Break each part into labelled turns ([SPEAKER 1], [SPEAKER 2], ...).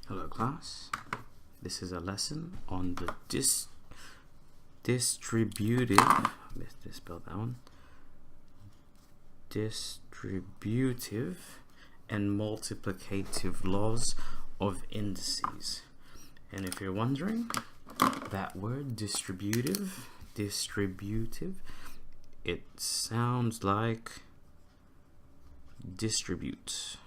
[SPEAKER 1] Hello class, this is a lesson on the distributive, I misspelled that one, distributive and multiplicative laws of indices. And if you're wondering, that word distributive, it sounds like distribute,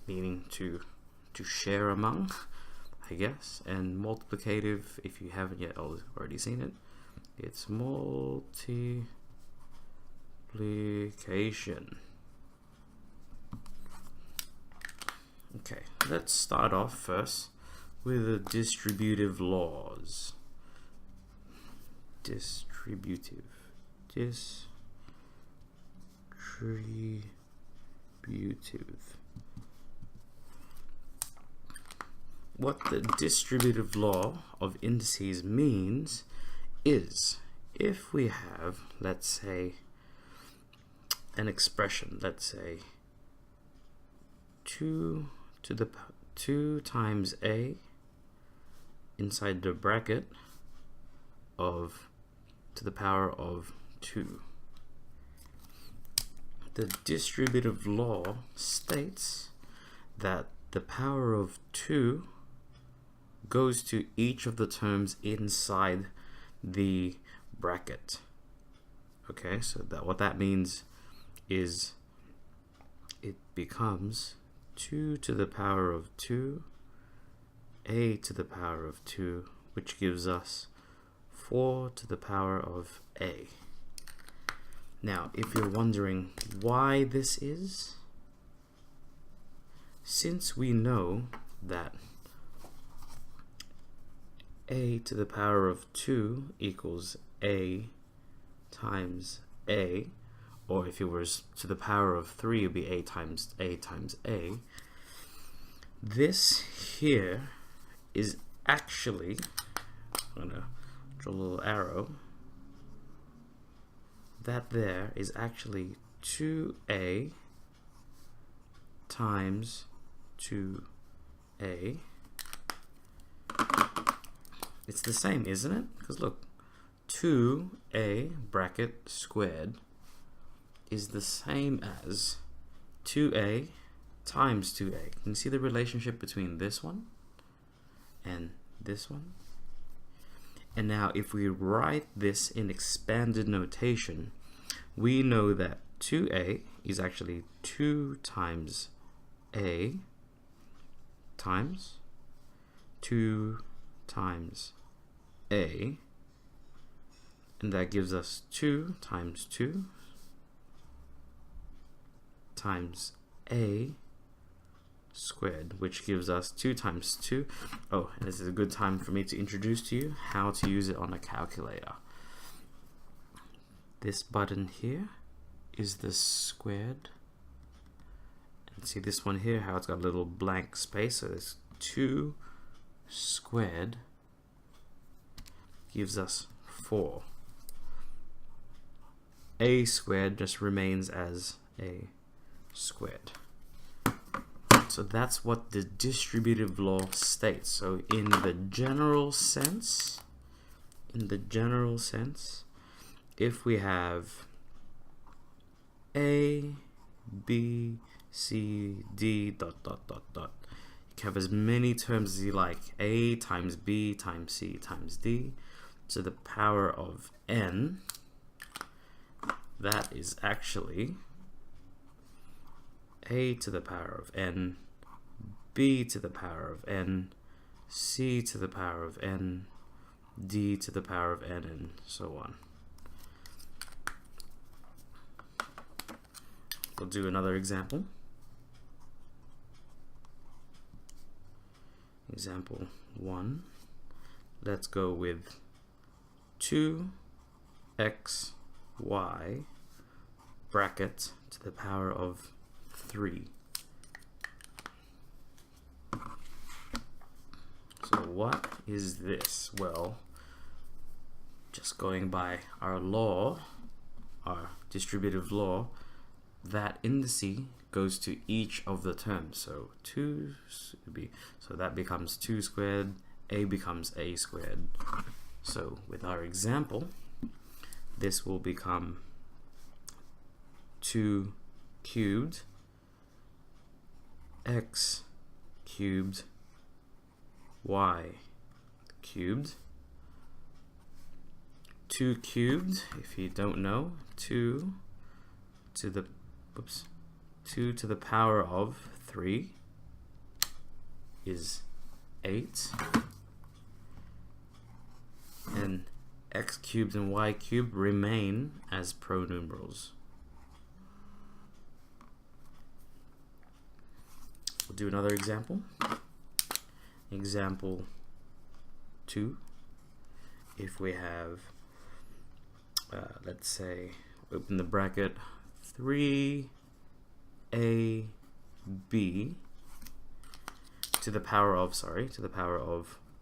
[SPEAKER 1] meaning to share among, I guess. And multiplicative, if you haven't yet already seen it, it's multiplication. Okay, let's start off first with the distributive laws. Distributive. What the distributive law of indices means is, if we have, let's say, an expression, let's say 2 times a inside the bracket of to the power of 2. The distributive law states that the power of 2 goes to each of the terms inside the bracket. Okay, so what that means is it becomes 2 to the power of 2, a to the power of 2, which gives us 4 to the power of a. Now, if you're wondering why this is, since we know that a to the power of 2 equals a times a, or if it was to the power of 3, it would be a times a times a. This here is actually, I'm going to draw a little arrow, that there is actually 2a times 2a. It's the same, isn't it? Because look, 2a bracket squared is the same as 2a times 2a. Can you see the relationship between this one and this one? And now if we write this in expanded notation, we know that 2a is actually 2 times a times 2 times a, and that gives us 2 times 2 times a squared, which gives us 2 times 2. Oh, and this is a good time for me to introduce to you how to use it on a calculator. This button here is the squared, and see this one here, how it's got a little blank space, so there's 2 squared gives us 4. A squared just remains as a squared. So that's what the distributive law states. So in the general sense, if we have A, B, C, D, dot, dot, dot, dot, you can have as many terms as you like. A times B times C times D to the power of n. That is actually a to the power of n, b to the power of n, c to the power of n, d to the power of n, and so on. We'll do another example. Example 1. Let's go with 2xy bracket to the power of 3. So what is this? Well, just going by our law, our distributive law, that indice goes to each of the terms. So 2, so that becomes 2 squared, a becomes a squared. So with our example, this will become 2 cubed x cubed y cubed. 2 cubed, if you don't know, 2 to the power of 3 is 8, and x cubed and y cubed remain as pronumerals. We'll do another example. Example 2. If we have, let's say, open the bracket, 3ab to the power of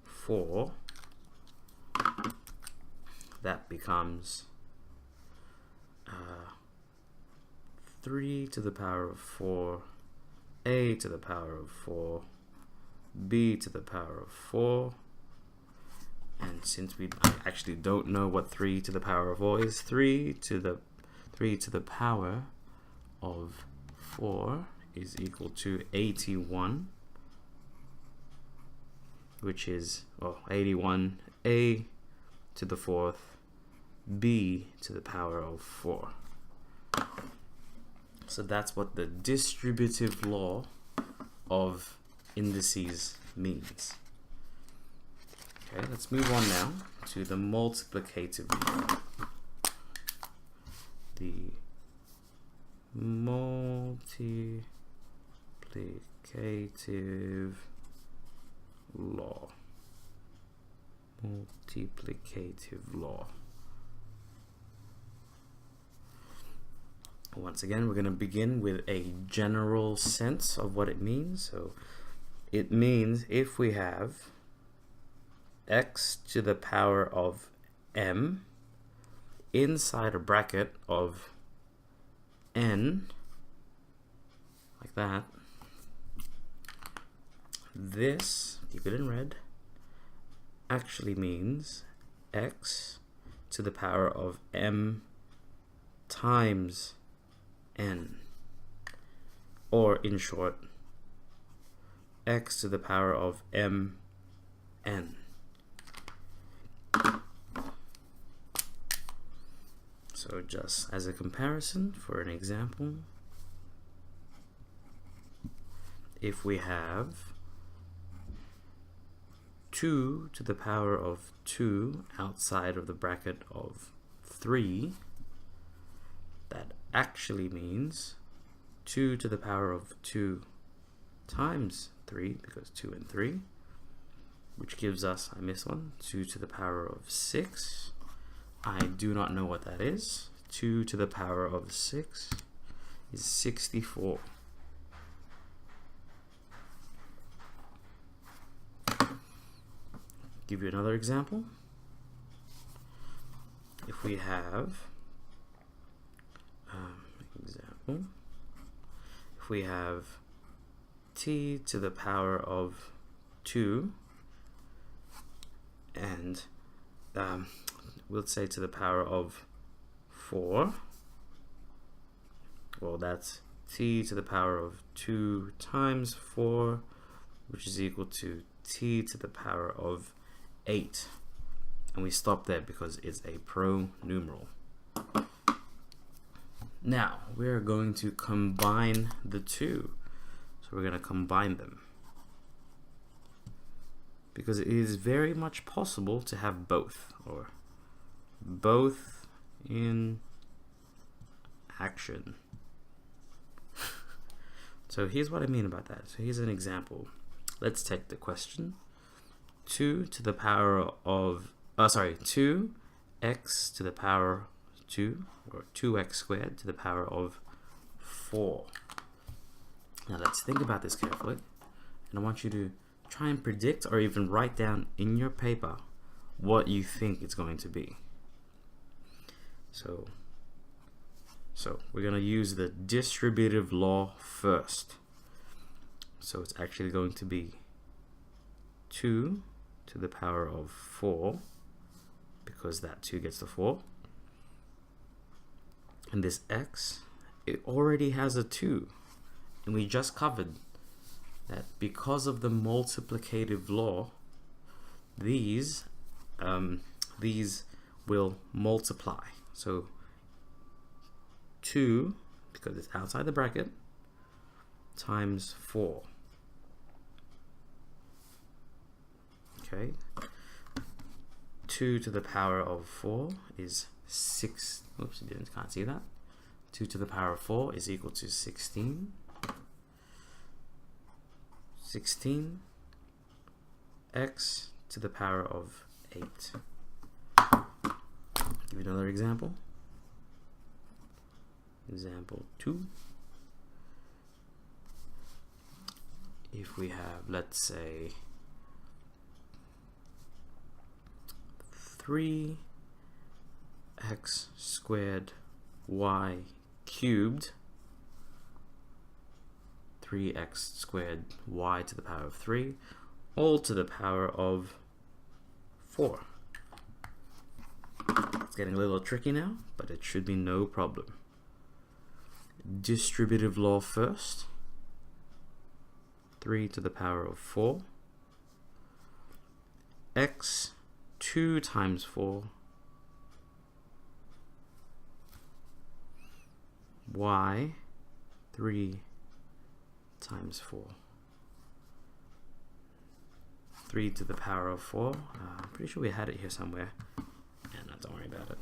[SPEAKER 1] 4, that becomes 3 to the power of 4, a to the power of 4, b to the power of 4, and since we actually don't know what 3 to the power of 4 is, 3 to the power of 4 is equal to 81, which is 81 a to the 4th b to the power of 4. So that's what the distributive law of indices means. Okay, let's move on now to the multiplicative law. The multiplicative law. Multiplicative law. Once again, we're going to begin with a general sense of what it means. So it means if we have x to the power of m inside a bracket of n, like that, this, keep it in red, actually means x to the power of m times n, or in short, x to the power of m n. So just as a comparison, for an example, if we have 2 to the power of 2 outside of the bracket of 3, that actually means 2 to the power of 2 times 3, because 2 and 3, which gives us, I missed one, 2 to the power of 6. I do not know what that is. 2 to the power of 6 is 64. Give you another example. If we have if we have t to the power of 2 and we'll say to the power of 4, well, that's t to the power of 2 times 4, which is equal to t to the power of 8, and we stop there because it's a pronumeral. Now we're going to combine the two, so we're going to combine them because it is very much possible to have both, or both in action. So here's what I mean about that. So here's an example. Let's take the question. 2 to the power of 2x to the power 2, or 2x squared to the power of 4. Now let's think about this carefully, and I want you to try and predict or even write down in your paper what you think it's going to be. So So we're going to use the distributive law first. So it's actually going to be 2 to the power of 4, because that 2 gets the 4. And this x, it already has a 2. And we just covered that because of the multiplicative law, these will multiply. So 2, because it's outside the bracket, times 4. Okay, 2 to the power of 4 is 6. Oops, can't see that. 2 to the power of 4 is equal to 16. 16 x to the power of 8. Give you another example. Example 2. If we have, let's say, 3x squared y cubed, 3x squared y to the power of 3, all to the power of 4. It's getting a little tricky now, but it should be no problem. Distributive law first. 3 to the power of 4. X 2 times 4. Y 3 times 4. 3 to the power of 4. I'm pretty sure we had it here somewhere. And don't worry about it.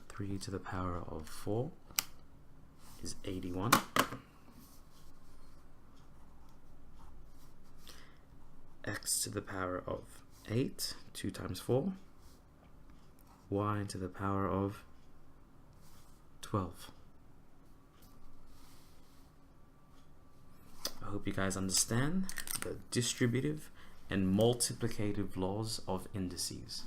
[SPEAKER 1] 3 to the power of 4 is 81. X to the power of 8, 2 times 4. Y to the power of 12. I hope you guys understand the distributive and multiplicative laws of indices.